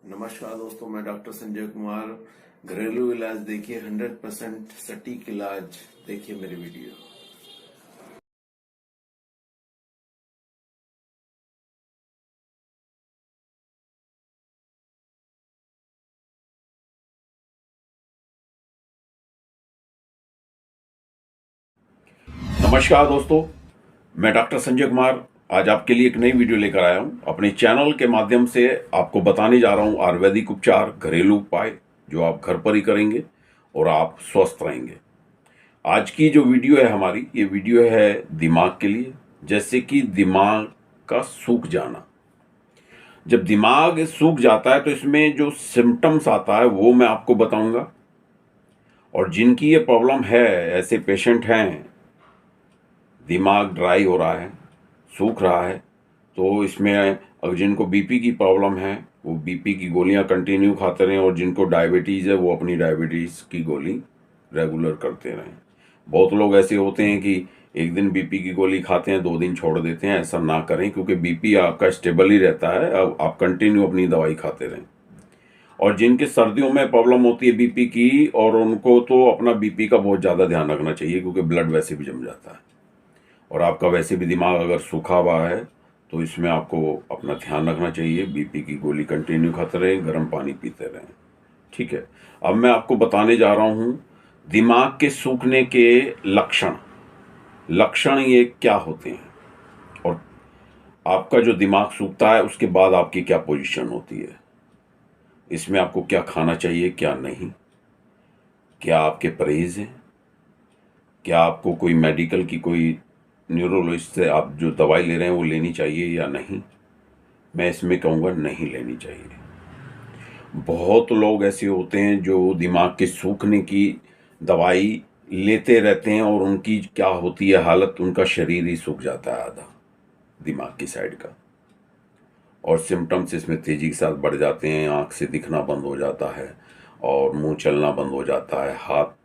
नमस्कार दोस्तों, मैं डॉक्टर संजय कुमार। घरेलू इलाज देखिए, 100% सटीक इलाज देखिए मेरी वीडियो। नमस्कार दोस्तों, मैं डॉक्टर संजय कुमार आज आपके लिए एक नई वीडियो लेकर आया हूं। अपने चैनल के माध्यम से आपको बताने जा रहा हूं आयुर्वेदिक उपचार, घरेलू उपाय जो आप घर पर ही करेंगे और आप स्वस्थ रहेंगे। आज की जो वीडियो है हमारी, ये वीडियो है दिमाग के लिए। जैसे कि दिमाग का सूख जाना, जब दिमाग सूख जाता है तो इसमें जो सिम्टम्स आता है वो मैं आपको बताऊंगा। और जिनकी ये प्रॉब्लम है, ऐसे पेशेंट हैं, दिमाग ड्राई हो रहा है, सूख रहा है, तो इसमें अगर जिनको बीपी की प्रॉब्लम है वो बीपी की गोलियां कंटिन्यू खाते रहें, और जिनको डायबिटीज़ है वो अपनी डायबिटीज़ की गोली रेगुलर करते रहें। बहुत लोग ऐसे होते हैं कि एक दिन बीपी की गोली खाते हैं, 2 दिन छोड़ देते हैं। ऐसा ना करें, क्योंकि बीपी आपका स्टेबल ही रहता है। अब आप कंटिन्यू अपनी दवाई खाते रहें। और जिनके सर्दियों में प्रॉब्लम होती है बीपी की, और उनको तो अपना बीपी का बहुत ज़्यादा ध्यान रखना चाहिए, क्योंकि ब्लड वैसे भी जम जाता है। और आपका वैसे भी दिमाग अगर सूखा हुआ है तो इसमें आपको अपना ध्यान रखना चाहिए। बीपी की गोली कंटिन्यू खाते रहें, गर्म पानी पीते रहें। ठीक है। अब मैं आपको बताने जा रहा हूँ दिमाग के सूखने के लक्षण। लक्षण ये क्या होते हैं, और आपका जो दिमाग सूखता है उसके बाद आपकी क्या पोजीशन होती है, इसमें आपको क्या खाना चाहिए, क्या नहीं, क्या आपके परहेज हैं, क्या आपको कोई मेडिकल की कोई न्यूरोलॉजिस्ट से आप जो दवाई ले रहे हैं वो लेनी चाहिए या नहीं। मैं इसमें कहूँगा नहीं लेनी चाहिए। बहुत लोग ऐसे होते हैं जो दिमाग के सूखने की दवाई लेते रहते हैं, और उनकी क्या होती है हालत, उनका शरीर ही सूख जाता है आधा, दिमाग की साइड का। और सिम्टम्स इसमें तेज़ी के साथ बढ़ जाते हैं। आँख से दिखना बंद हो जाता है, और मुंह चलना बंद हो जाता है, हाथ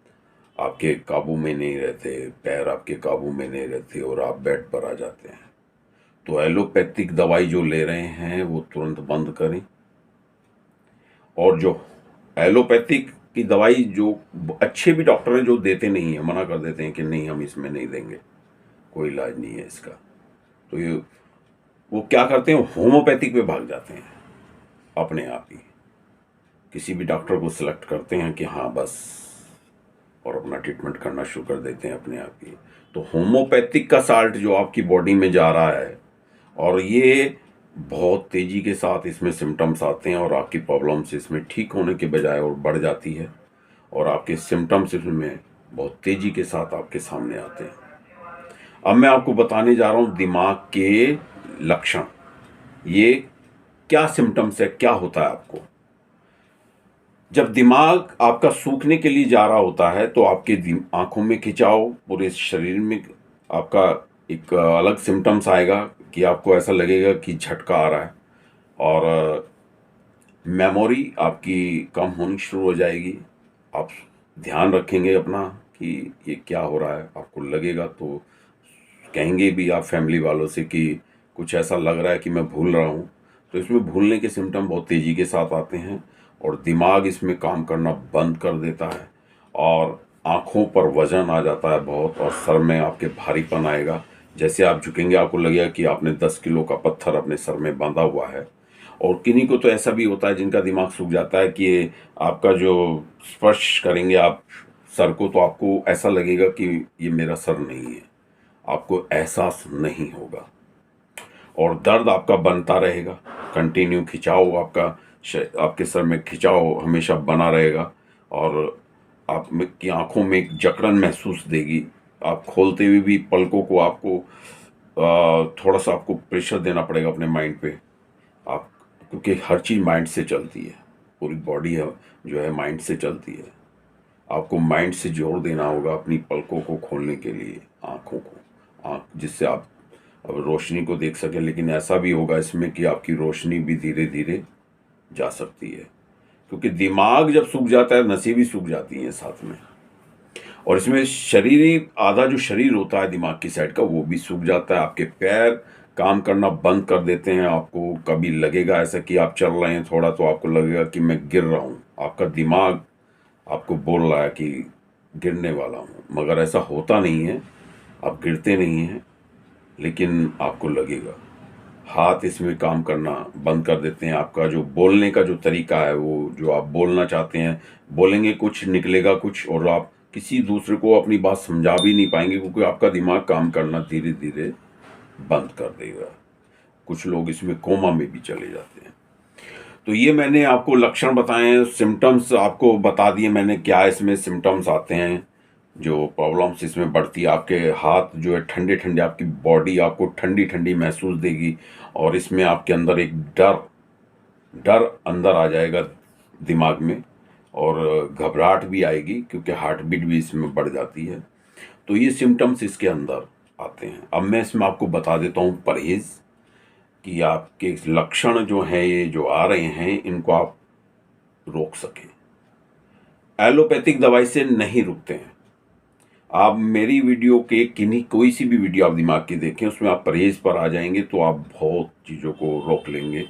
आपके काबू में नहीं रहते, पैर आपके काबू में नहीं रहते, और आप बेड पर आ जाते हैं। तो एलोपैथिक दवाई जो ले रहे हैं वो तुरंत बंद करें। और जो एलोपैथिक की दवाई जो अच्छे भी डॉक्टर हैं जो देते नहीं हैं, मना कर देते हैं कि नहीं हम इसमें नहीं देंगे, कोई इलाज नहीं है इसका, तो ये वो क्या करते हैं, होम्योपैथिक पे भाग जाते हैं अपने आप ही। किसी भी डॉक्टर को सिलेक्ट करते हैं कि हाँ बस, और अपना ट्रीटमेंट करना शुरू कर देते हैं अपने आप ही। तो होम्योपैथिक का साल्ट जो आपकी बॉडी में जा रहा है, और ये बहुत तेज़ी के साथ इसमें सिम्टम्स आते हैं, और आपकी प्रॉब्लम्स इसमें ठीक होने के बजाय और बढ़ जाती है, और आपके सिम्टम्स इसमें बहुत तेज़ी के साथ आपके सामने आते हैं। अब मैं आपको बताने जा रहा हूँ दिमाग के लक्षण। ये क्या सिम्टम्स है, क्या होता है आपको जब दिमाग आपका सूखने के लिए जा रहा होता है। तो आपके आंखों में खिंचाव, पूरे शरीर में आपका एक अलग सिम्टम्स आएगा कि आपको ऐसा लगेगा कि झटका आ रहा है, और मेमोरी आपकी कम होनी शुरू हो जाएगी। आप ध्यान रखेंगे अपना कि ये क्या हो रहा है, आपको लगेगा तो कहेंगे भी आप फैमिली वालों से कि कुछ ऐसा लग रहा है कि मैं भूल रहा हूँ। तो इसमें भूलने के सिम्टम बहुत तेज़ी के साथ आते हैं, और दिमाग इसमें काम करना बंद कर देता है, और आँखों पर वजन आ जाता है बहुत, और सर में आपके भारीपन आएगा। जैसे आप झुकेंगे आपको लगेगा कि आपने 10 किलो का पत्थर अपने सर में बांधा हुआ है। और किन्हीं को तो ऐसा भी होता है जिनका दिमाग सूख जाता है कि ये आपका जो स्पर्श करेंगे आप सर को, तो आपको ऐसा लगेगा कि ये मेरा सर नहीं है, आपको एहसास नहीं होगा, और दर्द आपका बनता रहेगा। कंटिन्यू खिंचाव आपका आपके सर में खिंचाव हमेशा बना रहेगा, और आप की आंखों में एक जकड़न महसूस देगी। आप खोलते हुए भी पलकों को आपको थोड़ा सा आपको प्रेशर देना पड़ेगा अपने माइंड पे। आप, क्योंकि हर चीज़ माइंड से चलती है, पूरी बॉडी है जो है माइंड से चलती है। आपको माइंड से जोर देना होगा अपनी पलकों को खोलने के लिए, आँखों को, आँख जिससे आप अब रोशनी को देख सकें। लेकिन ऐसा भी होगा इसमें कि आपकी रोशनी भी धीरे धीरे जा सकती है, क्योंकि दिमाग जब सूख जाता है नसें भी सूख जाती हैं साथ में। और इसमें शरीर, आधा जो शरीर होता है दिमाग की साइड का वो भी सूख जाता है। आपके पैर काम करना बंद कर देते हैं। आपको कभी लगेगा ऐसा कि आप चल रहे हैं थोड़ा तो आपको लगेगा कि मैं गिर रहा हूँ, आपका दिमाग आपको बोल रहा है कि गिरने वाला हूँ, मगर ऐसा होता नहीं है। आप गिरते नहीं हैं, लेकिन आपको लगेगा। हाथ इसमें काम करना बंद कर देते हैं। आपका जो बोलने का जो तरीका है, वो जो आप बोलना चाहते हैं, बोलेंगे कुछ निकलेगा कुछ, और आप किसी दूसरे को अपनी बात समझा भी नहीं पाएंगे, क्योंकि आपका दिमाग काम करना धीरे धीरे बंद कर देगा। कुछ लोग इसमें कोमा में भी चले जाते हैं। तो ये मैंने आपको लक्षण बताए हैं, सिम्टम्स आपको बता दिए मैंने, क्या इसमें सिम्टम्स आते हैं, जो प्रॉब्लम्स इसमें बढ़ती है। आपके हाथ जो है ठंडे ठंडे, आपकी बॉडी आपको ठंडी ठंडी महसूस देगी, और इसमें आपके अंदर एक डर डर अंदर आ जाएगा दिमाग में, और घबराहट भी आएगी, क्योंकि हार्ट बीट भी इसमें बढ़ जाती है। तो ये सिम्टम्स इसके अंदर आते हैं। अब मैं इसमें आपको बता देता हूँ परहेज़, कि आपके लक्षण जो हैं ये जो आ रहे हैं, इनको आप रोक सकें। एलोपैथिक दवाई से नहीं रुकते हैं। आप मेरी वीडियो के किन्हीं कोई सी भी वीडियो आप दिमाग की देखें, उसमें आप परहेज़ पर आ जाएंगे तो आप बहुत चीज़ों को रोक लेंगे,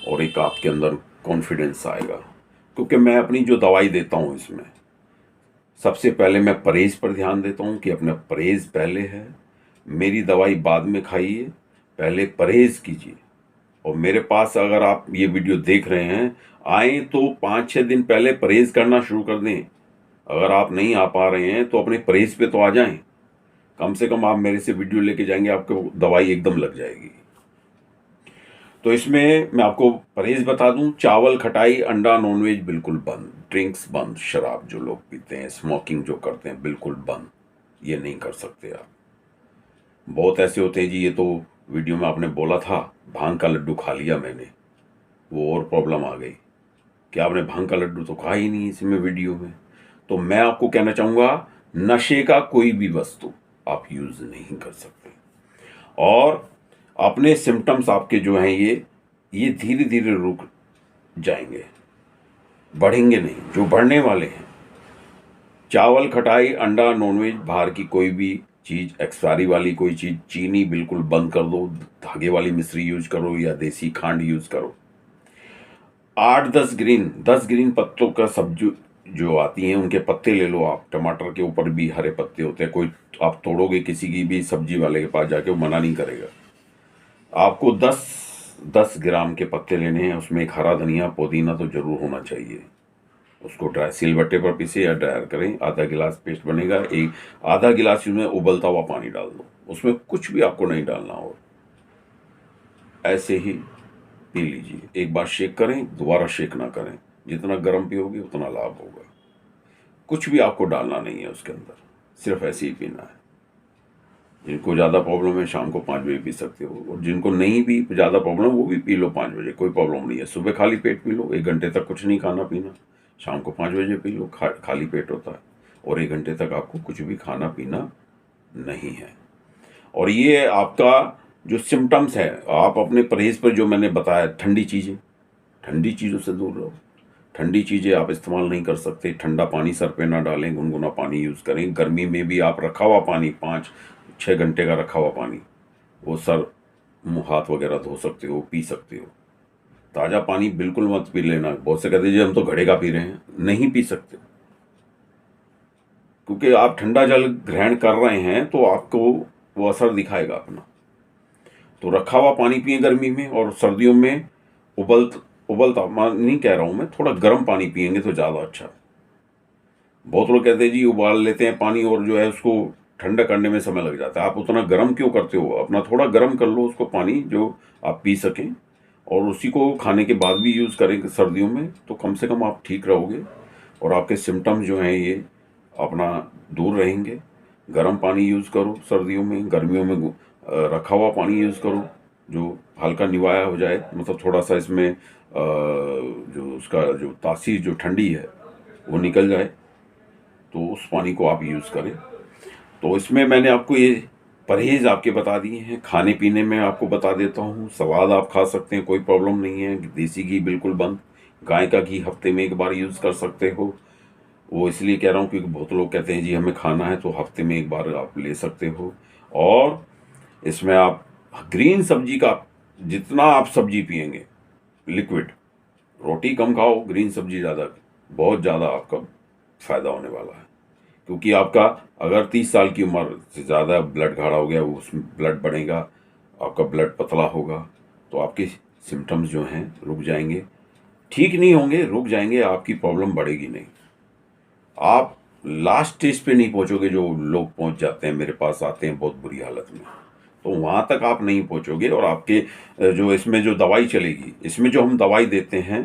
और एक आपके अंदर कॉन्फिडेंस आएगा। क्योंकि मैं अपनी जो दवाई देता हूँ, इसमें सबसे पहले मैं परहेज़ पर ध्यान देता हूँ कि अपना परहेज़ पहले है, मेरी दवाई बाद में खाइए, पहले परहेज़ कीजिए। और मेरे पास अगर आप ये वीडियो देख रहे हैं, आए तो 5-6 दिन पहले परहेज़ करना शुरू कर दें। अगर आप नहीं आ पा रहे हैं तो अपने परहेज़ पे तो आ जाएं। कम से कम आप मेरे से वीडियो लेके जाएंगे, आपको दवाई एकदम लग जाएगी। तो इसमें मैं आपको परहेज़ बता दूं, चावल, खटाई, अंडा, नॉनवेज बिल्कुल बंद, ड्रिंक्स बंद, शराब जो लोग पीते हैं, स्मोकिंग जो करते हैं, बिल्कुल बंद। ये नहीं कर सकते आप। बहुत ऐसे होते हैं जी, ये तो वीडियो में आपने बोला था भांग का लड्डू खा लिया मैंने, वो और प्रॉब्लम आ गई। कि आपने भांग का लड्डू तो खा ही नहीं इसमें वीडियो में। तो मैं आपको कहना चाहूँगा, नशे का कोई भी वस्तु आप यूज़ नहीं कर सकते। और अपने सिम्टम्स आपके जो हैं ये धीरे धीरे रुक जाएंगे, बढ़ेंगे नहीं, जो बढ़ने वाले हैं। चावल, खटाई, अंडा, नॉनवेज, बाहर की कोई भी चीज़, एक्सपायरी वाली कोई चीज़, चीनी बिल्कुल बंद कर दो, धागे वाली मिश्री यूज करो या देसी खांड यूज करो। 10 ग्रीन पत्तों का सब्जी जो आती हैं, उनके पत्ते ले लो आप। टमाटर के ऊपर भी हरे पत्ते होते हैं, कोई आप तोड़ोगे किसी की भी सब्जी वाले के पास जाके, वो मना नहीं करेगा। आपको 10 ग्राम के पत्ते लेने हैं, उसमें एक हरा धनिया, पुदीना तो जरूर होना चाहिए। उसको ड्राई सिलबट्टे पर पीसे या ड्रायर करें, आधा गिलास पेस्ट बनेगा। एक आधा गिलास उसमें उबलता हुआ पानी डाल दो, उसमें कुछ भी आपको नहीं डालना, और ऐसे ही पी लीजिए। एक बार शेक करें, दोबारा शेक ना करें। जितना गर्म पियोगे उतना लाभ होगा। कुछ भी आपको डालना नहीं है उसके अंदर, सिर्फ ऐसे ही पीना है। जिनको ज़्यादा प्रॉब्लम है शाम को 5 बजे पी सकते हो, और जिनको नहीं भी ज़्यादा प्रॉब्लम वो भी पी लो 5 बजे, कोई प्रॉब्लम नहीं है। सुबह खाली पेट पी लो, 1 घंटे तक कुछ नहीं खाना पीना। शाम को 5 बजे पी लो, खाली पेट होता है, और 1 घंटे तक आपको कुछ भी खाना पीना नहीं है। और ये आपका जो सिम्टम्स है, आप अपने परहेज़ पर जो मैंने बताया, ठंडी चीज़ों से दूर रहो। ठंडी चीज़ें आप इस्तेमाल नहीं कर सकते। ठंडा पानी सर पे ना डालें, गुनगुना पानी यूज़ करें। गर्मी में भी आप रखा हुआ पानी, 5-6 घंटे का रखा हुआ पानी, वो सर मुँह हाथ वगैरह धो सकते हो, पी सकते हो। ताज़ा पानी बिल्कुल मत पी लेना। बहुत से कहते हैं जी हम तो घड़े का पी रहे हैं, नहीं पी सकते, क्योंकि आप ठंडा जल ग्रहण कर रहे हैं तो आपको वो असर दिखाएगा अपना। तो रखा हुआ पानी पिए गर्मी में, और सर्दियों में उबलता नहीं कह रहा हूँ मैं, थोड़ा गर्म पानी पिएंगे तो ज़्यादा अच्छा। बहुत लोग कहते हैं जी उबाल लेते हैं पानी, और जो है उसको ठंडा करने में समय लग जाता है। आप उतना गर्म क्यों करते हो? अपना थोड़ा गर्म कर लो उसको पानी, जो आप पी सकें, और उसी को खाने के बाद भी यूज़ करें सर्दियों में, तो कम से कम आप ठीक रहोगे, और आपके सिम्टम्स जो हैं ये अपना दूर रहेंगे। गर्म पानी यूज़ करो सर्दियों में, गर्मियों में रखा हुआ पानी यूज़ करो, जो हल्का निवाया हो जाए, मतलब थोड़ा सा इसमें जो उसका जो तासीर जो ठंडी है वो निकल जाए, तो उस पानी को आप यूज़ करें। तो इसमें मैंने आपको ये परहेज़ आपके बता दिए हैं। खाने पीने में आपको बता देता हूँ, सलाद आप खा सकते हैं, कोई प्रॉब्लम नहीं है। देसी घी बिल्कुल बंद, गाय का घी हफ्ते में 1 बार यूज़ कर सकते हो। वो इसलिए कह रहा हूँ क्योंकि बहुत लोग कहते हैं जी हमें खाना है, तो हफ्ते में 1 बार आप ले सकते हो। और इसमें आप ग्रीन सब्जी का जितना आप सब्जी पिएंगे लिक्विड, रोटी कम खाओ, ग्रीन सब्जी ज़्यादा, बहुत ज़्यादा आपका फायदा होने वाला है। क्योंकि आपका अगर 30 साल की उम्र से ज़्यादा ब्लड गाढ़ा हो गया, उसमें ब्लड बढ़ेगा, आपका ब्लड पतला होगा, तो आपके सिम्टम्स जो हैं रुक जाएंगे, ठीक नहीं होंगे, रुक जाएंगे, आपकी प्रॉब्लम बढ़ेगी नहीं। आप लास्ट स्टेज पे नहीं पहुंचोगे। जो लोग पहुंच जाते हैं, मेरे पास आते हैं बहुत बुरी हालत में, तो वहां तक आप नहीं पहुंचोगे। और आपके जो इसमें जो दवाई चलेगी, इसमें जो हम दवाई देते हैं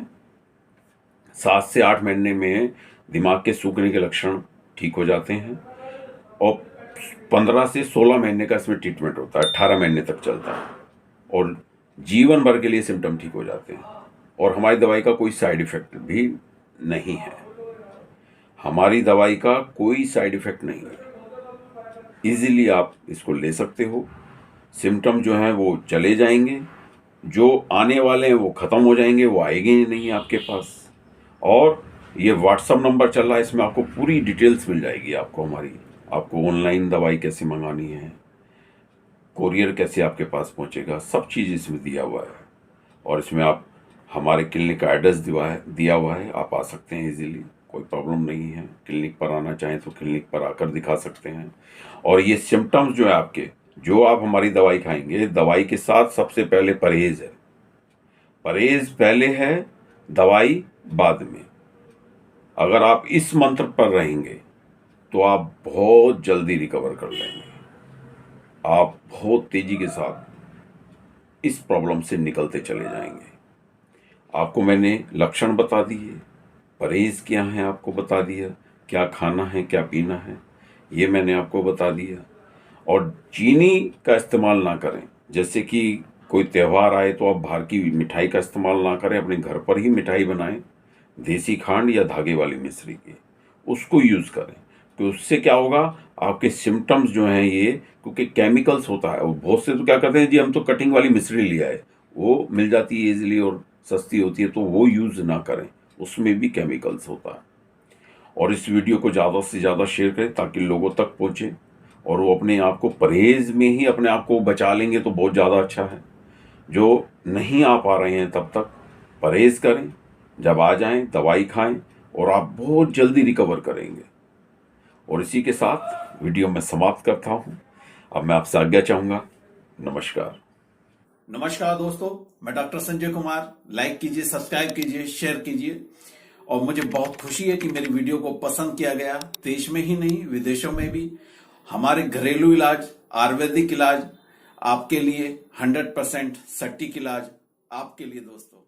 7 से 8 महीने में दिमाग के सूखने के लक्षण ठीक हो जाते हैं, और 15 से 16 महीने का इसमें ट्रीटमेंट होता है, 18 महीने तक चलता है, और जीवन भर के लिए सिम्टम ठीक हो जाते हैं। और हमारी दवाई का कोई साइड इफेक्ट भी नहीं है, हमारी दवाई का कोई साइड इफेक्ट नहीं है। इजीली आप इसको ले सकते हो, सिम्टम जो हैं वो चले जाएंगे, जो आने वाले हैं वो ख़त्म हो जाएंगे, वो आएंगे ही नहीं आपके पास। और ये व्हाट्सअप नंबर चल रहा है, इसमें आपको पूरी डिटेल्स मिल जाएगी आपको हमारी, आपको ऑनलाइन दवाई कैसे मंगानी है, कोरियर कैसे आपके पास पहुंचेगा, सब चीज़ इसमें दिया हुआ है। और इसमें आप हमारे क्लिनिक का एड्रेस दिया हुआ है, आप आ सकते हैं इजीली, कोई प्रॉब्लम नहीं है। क्लिनिक पर आना चाहें तो क्लिनिक पर आकर दिखा सकते हैं। और ये सिम्टम्स जो है आपके, जो आप हमारी दवाई खाएंगे, दवाई के साथ सबसे पहले परहेज है, परहेज पहले है, दवाई बाद में। अगर आप इस मंत्र पर रहेंगे तो आप बहुत जल्दी रिकवर कर लेंगे, आप बहुत तेजी के साथ इस प्रॉब्लम से निकलते चले जाएंगे। आपको मैंने लक्षण बता दिए, परहेज क्या है आपको बता दिया, क्या खाना है क्या पीना है ये मैंने आपको बता दिया। और चीनी का इस्तेमाल ना करें, जैसे कि कोई त्यौहार आए तो आप बाहर की मिठाई का इस्तेमाल ना करें, अपने घर पर ही मिठाई बनाएं, देसी खांड या धागे वाली मिश्री की, उसको यूज़ करें। तो उससे क्या होगा, आपके सिम्टम्स जो हैं ये, क्योंकि केमिकल्स होता है, और बहुत से तो क्या करते हैं जी हम तो कटिंग वाली मिश्री लिया है, वो मिल जाती है इजीली और सस्ती होती है, तो वो यूज़ ना करें, उसमें भी केमिकल्स होता है। और इस वीडियो को ज़्यादा से ज़्यादा शेयर करें ताकि लोगों तक पहुँचे, और वो अपने आप को परहेज में ही अपने आप को बचा लेंगे तो बहुत ज़्यादा अच्छा है। जो नहीं आ पा रहे हैं तब तक परहेज करें, जब आ जाएं दवाई खाएं, और आप बहुत जल्दी रिकवर करेंगे। और इसी के साथ वीडियो मैं समाप्त करता हूं। अब मैं आपसे आज्ञा चाहूंगा। नमस्कार। नमस्कार दोस्तों, मैं डॉक्टर संजय कुमार। लाइक कीजिए, सब्सक्राइब कीजिए, शेयर कीजिए। और मुझे बहुत खुशी है कि मेरी वीडियो को पसंद किया गया। देश में ही नहीं, विदेशों में भी हमारे घरेलू इलाज, आयुर्वेदिक इलाज आपके लिए 100% सटीक इलाज आपके लिए दोस्तों।